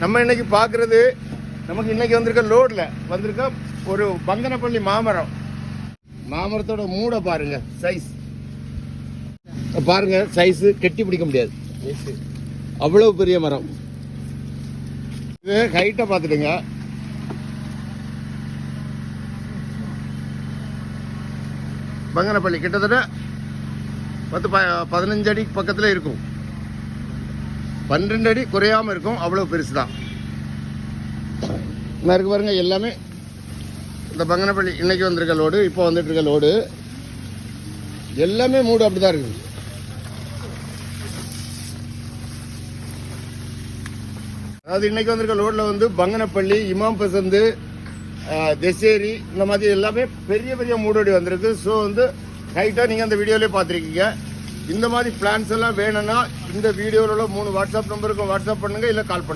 நம்ம இன்னைக்கு பார்க்குறது நமக்கு இன்னைக்கு வந்திருக்க லோடில் வந்திருக்க ஒரு பங்கனப்பள்ளி மாமரம். மாமரத்தோட மூடை பாருங்க, சைஸ் பாருங்க, சைஸ் கெட்டி பிடிக்க முடியாது, அவ்வளவு பெரிய மரம். இது ஹைட்டை பார்த்துடுங்க. பங்கனப்பள்ளி கிட்டத்தட்ட 10-15 அடி பக்கத்தில் இருக்கும், 12 அடி குறையாமல் இருக்கும், அவ்வளோ பெருசு தான் இருக்கு பாருங்க. எல்லாமே இந்த பங்கனப்பள்ளி இன்னைக்கு வந்திருக்க லோடு, இப்போ வந்துட்டு இருக்க லோடு எல்லாமே மூடு அப்படி தான் இருக்குது. அதாவது இன்னைக்கு வந்திருக்க லோடில் வந்து பங்கனப்பள்ளி, இமாம் பசந்து, தெசேரி இந்த மாதிரி எல்லாமே பெரிய பெரிய மூடோடி வந்திருக்கு. ஸோ வந்து ஹைட்டாக நீங்கள் அந்த வீடியோலேயே பார்த்துருக்கீங்க. இந்த மாதிரி பிளான்ஸ் எல்லாம் வேணும்னா இந்த வீடியோவில் 3 வாட்ஸ்அப் நம்பருக்கு வாட்ஸ்அப் பண்ணுங்கள், இல்லை கால் பண்ணுங்கள்.